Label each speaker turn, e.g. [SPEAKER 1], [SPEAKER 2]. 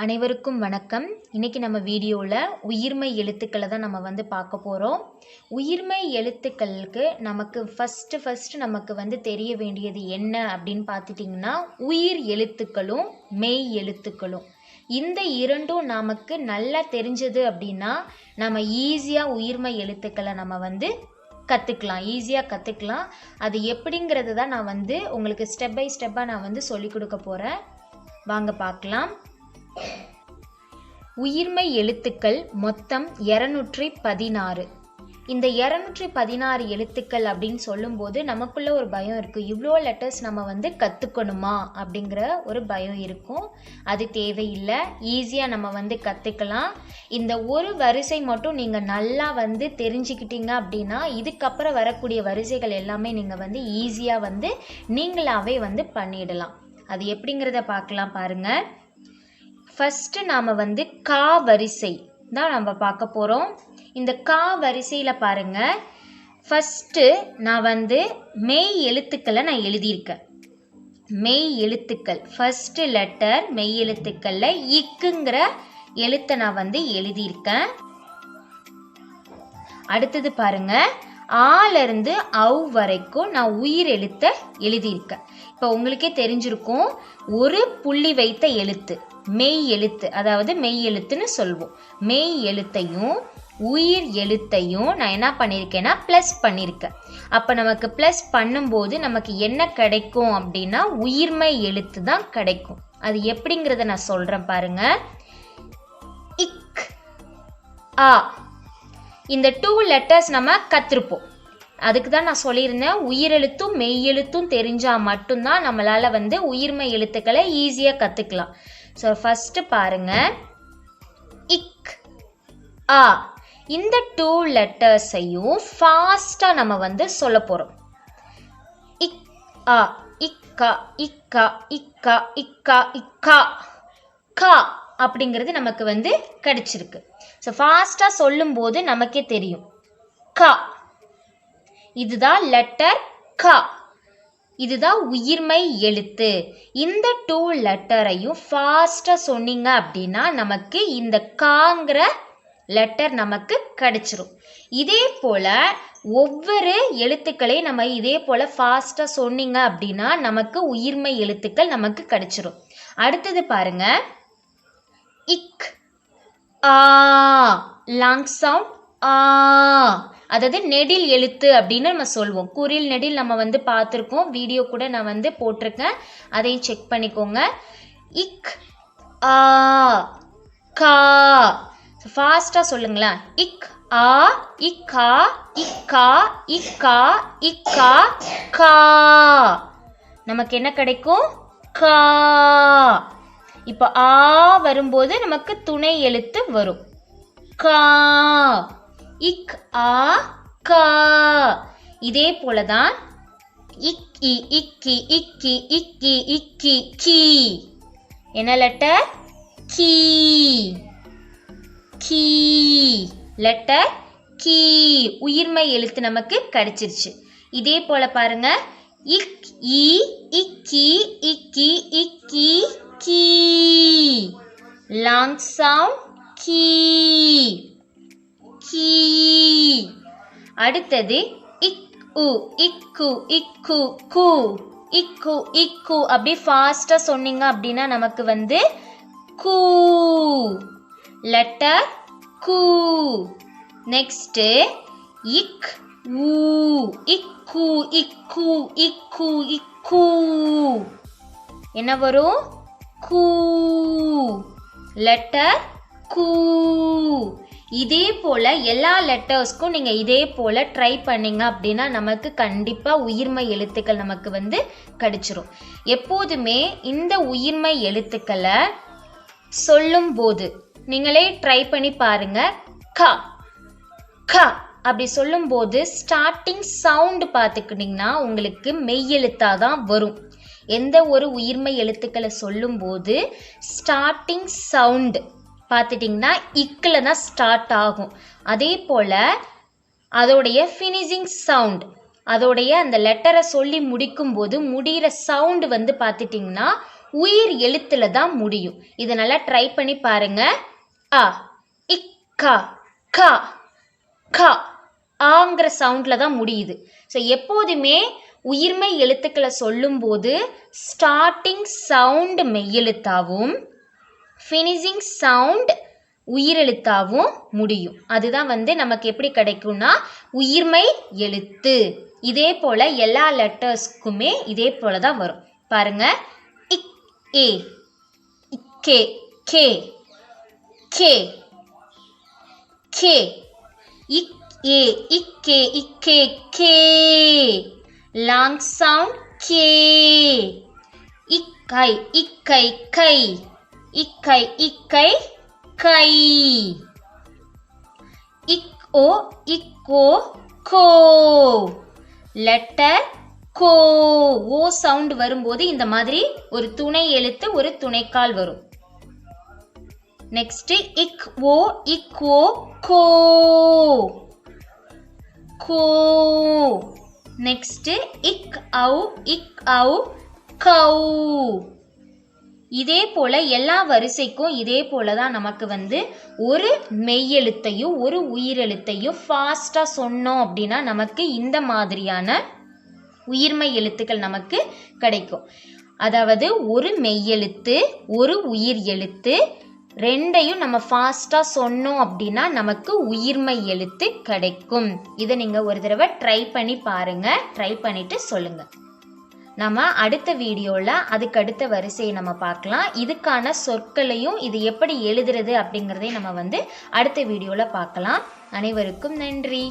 [SPEAKER 1] அனைவருக்கும் வணக்கம். இன்னைக்கு நம்ம வீடியோவில் உயிர்மை எழுத்துக்களை தான் நம்ம பார்க்க போகிறோம். உயிர்மை எழுத்துக்களுக்கு நமக்கு ஃபஸ்ட்டு நமக்கு தெரிய வேண்டியது என்ன அப்படின்னு பார்த்துட்டிங்கன்னா, உயிர் எழுத்துக்களும் மெய் எழுத்துக்களும். இந்த இரண்டும் நமக்கு நல்லா தெரிஞ்சது அப்படின்னா நம்ம ஈஸியாக உயிர்மை எழுத்துக்களை நம்ம ஈஸியாக கற்றுக்கலாம். அது எப்படிங்கிறது தான் நான் உங்களுக்கு ஸ்டெப் பை ஸ்டெப்பாக நான் சொல்லிக் கொடுக்க போகிறேன். வாங்க பார்க்கலாம். உயிர்மை எழுத்துக்கள் மொத்தம் 216. இந்த 216 எழுத்துக்கள் அப்படின்னு சொல்லும்போது நமக்குள்ள ஒரு பயம் இருக்குது. இவ்வளோ லெட்டர்ஸ் நம்ம கற்றுக்கணுமா அப்படிங்கிற ஒரு பயம் இருக்கும். அது தேவையில்லை. ஈஸியாக நம்ம கற்றுக்கலாம். இந்த ஒரு வரிசை மட்டும் நீங்கள் நல்லா தெரிஞ்சுக்கிட்டீங்க அப்படின்னா இதுக்கப்புறம் வரக்கூடிய வரிசைகள் எல்லாமே நீங்கள் ஈஸியாக நீங்களாவே பண்ணிடலாம். அது எப்படிங்கிறத பார்க்கலாம் பாருங்கள். ஃபஸ்ட்டு நாம் கா வரிசை தான் நம்ம பார்க்க போகிறோம். இந்த கா வரிசையில் பாருங்கள், ஃபஸ்ட்டு நான் மெய் எழுத்துக்களை நான் எழுதியிருக்கேன். மெய் எழுத்துக்கள் ஃபஸ்ட்டு லெட்டர் மெய் எழுத்துக்களில் இக்குங்கிற எழுத்தை நான் எழுதியிருக்கேன். அடுத்தது பாருங்கள், ஆலேருந்து அவ் வரைக்கும் நான் உயிர் எழுத்தை எழுதியிருக்கேன். இப்போ உங்களுக்கே தெரிஞ்சிருக்கும், ஒரு புள்ளி வைத்த எழுத்து மெய் எழுத்து, அதாவது மெய் எழுத்துன்னு சொல்வோம். மெய் எழுத்தையும் உயிர் எழுத்தையும் நான் என்ன பண்ணியிருக்கேன்னா ப்ளஸ் பண்ணியிருக்கேன். அப்போ நமக்கு ப்ளஸ் பண்ணும்போது நமக்கு என்ன கிடைக்கும் அப்படின்னா உயிர்மை எழுத்து தான் கிடைக்கும். அது எப்படிங்கிறத நான் சொல்கிறேன் பாருங்க. இக் ஆ, இந்த 2 லெட்டர்ஸ் நம்ம கற்றுருப்போம். அதுக்கு தான் நான் சொல்லியிருந்தேன், உயிரெழுத்தும் மெய் எழுத்தும் தெரிஞ்சால் மட்டும்தான் நம்மளால் உயிர்மை எழுத்துக்களை ஈஸியாக கற்றுக்கலாம். ஸோ ஃபஸ்ட்டு பாருங்கள், இக் ஆ, இந்த 2 லெட்டர்ஸையும் ஃபாஸ்ட்டாக நம்ம சொல்ல போகிறோம். இக் ஆ, இக்கா இக்கா இக்கா இக்கா இக்கா கா அப்படிங்கிறது நமக்கு கிடைச்சிருக்கு. ஸோ ஃபாஸ்ட்டாக சொல்லும்போது நமக்கே தெரியும், கா, இதுதான் லெட்டர் கா, இதுதான் உயிர்மை எழுத்து. இந்த 2 லெட்டரையும் ஃபாஸ்ட்டாக சொன்னீங்க அப்படின்னா நமக்கு இந்த காங்கிற லெட்டர் நமக்கு கிடைச்சிரும். இதே போல் ஒவ்வொரு எழுத்துக்களையும் நம்ம இதே போல் ஃபாஸ்ட்டாக சொன்னீங்க அப்படின்னா நமக்கு உயிர்மை எழுத்துக்கள் நமக்கு கிடைச்சிரும். அடுத்தது பாருங்க, இக் ஆ, லாங் சவுண்ட் ஆ, அதாவது நெடில் எழுத்து அப்படின்னு நம்ம சொல்வோம். குறில் நெடில் நம்ம பார்த்துருக்கோம், வீடியோ கூட நான் போட்டிருக்கேன், அதையும் செக் பண்ணிக்கோங்க. இக் ஆ கா, ஃபாஸ்ட்டாக சொல்லுங்களேன். இக் ஆ இக்கா இக்கா இக்கா இக்கா கா, நமக்கு என்ன கிடைக்கும்? கா. இப்போ ஆ வரும்போது நமக்கு துணை எழுத்து வரும், கா. இக் ஆ கா. இதே போல தான் இக்கி இக்கி இக்கி இக்கி இக்கி கீ, என்ன லெட்டர்? கீ. கீ லெட்டர் கீ, உயிர்மை எழுத்து நமக்கு கிடைச்சிருச்சு. இதே போல பாருங்க, இக் ஈ இக்கி இக்கி இக்கி கீ, லாங் சவுண்ட் கீ கீ. அடுத்தது இக் உ இக்கு இக்கு கு இக்கு இக்கு, அப்படியே ஃபாஸ்ட்டாக சொன்னீங்க அப்படின்னா நமக்கு கூ, லெட்டர் கூ. நெக்ஸ்ட்டு இக் ஊ இக்கு இக்கு இக்கு இக்கு, என்ன வரும்? கூ, லெட்டர் கூ. இதே போல் எல்லா லெட்டர்ஸ்க்கும் நீங்கள் இதே போல் ட்ரை பண்ணிங்க அப்படின்னா நமக்கு கண்டிப்பாக உயிர்மை எழுத்துக்கள் நமக்கு கிடைச்சிரும். எப்போதுமே இந்த உயிர்மை எழுத்துக்களை சொல்லும்போது நீங்களே ட்ரை பண்ணி பாருங்க. க க அப்படி சொல்லும்போது ஸ்டார்டிங் சவுண்டு பார்த்துக்கிட்டிங்கன்னா உங்களுக்கு மெய் எழுத்தாக தான் வரும். எந்த ஒரு உயிர்மை எழுத்துக்களை சொல்லும்போது ஸ்டார்டிங் சவுண்டு பார்த்துட்டிங்கன்னா இக்கில் தான் ஸ்டார்ட் ஆகும். அதே போல் அதோடைய ஃபினிஷிங் சவுண்ட், அதோடைய அந்த லெட்டரை சொல்லி முடிக்கும்போது முடிகிற சவுண்டு பார்த்துட்டிங்கன்னா உயிர் எழுத்துல தான் முடியும். இதை நல்லா ட்ரை பண்ணி பாருங்க. அ இக்கா கா கா ஆங்கிற சவுண்டில் தான் முடியுது. ஸோ எப்போதுமே உயிர்மை எழுத்துக்களை சொல்லும்போது ஸ்டார்டிங் சவுண்ட் மெய்யெழுத்தாகவும் ஃபினிஷிங் சவுண்ட் உயிரெழுத்தாகவும் முடியும். அதுதான் நமக்கு எப்படி கிடைக்கும்னா உயிர்மை எழுத்து. இதே போல் எல்லா லெட்டர்ஸ்க்குமே இதே போல் தான் வரும். பாருங்க, இக் ஏ இக்கே கே கே கே இக் ஏ இக்கே இக்கே கே லாங் சவுண்ட் கே இக்கை இக்கை கை இக்கை இக்கை கை இக்கோ இக்கோ கோ லெட்டர் கோ. ஓ சவுண்ட் வரும்போது இந்த மாதிரி ஒரு துணை எழுத்து ஒரு துணைக்கால் வரும். நெக்ஸ்ட் இக் ஓ இக்கோ கோ கோ. நெக்ஸ்ட் இக் ஔ கௌ. இதே போல எல்லா வரிசைக்கும் இதே போல தான் நமக்கு ஒரு மெய்யெழுத்தையும் ஒரு உயிரெழுத்தையும் ஃபாஸ்ட்டாக சொன்னோம் அப்படின்னா நமக்கு இந்த மாதிரியான உயிர்மெய் எழுத்துக்கள் நமக்கு கிடைக்கும். அதாவது ஒரு மெய்யெழுத்து ஒரு உயிர் எழுத்து ரெண்டையும் நம்ம ஃபாஸ்ட்டாக சொன்னோம் அப்படின்னா நமக்கு உயிர்மெய் எழுத்து கிடைக்கும். இதை நீங்கள் ஒரு தடவை ட்ரை பண்ணி பாருங்கள். ட்ரை பண்ணிவிட்டு சொல்லுங்கள். நம்ம அடுத்த வீடியோவில் அதுக்கு அடுத்த வரிசையை நம்ம பார்க்கலாம். இதுக்கான சொற்களையும் இது எப்படி எழுதுறது அப்படிங்கிறதையும் நம்ம அடுத்த வீடியோவில் பார்க்கலாம். அனைவருக்கும் நன்றி.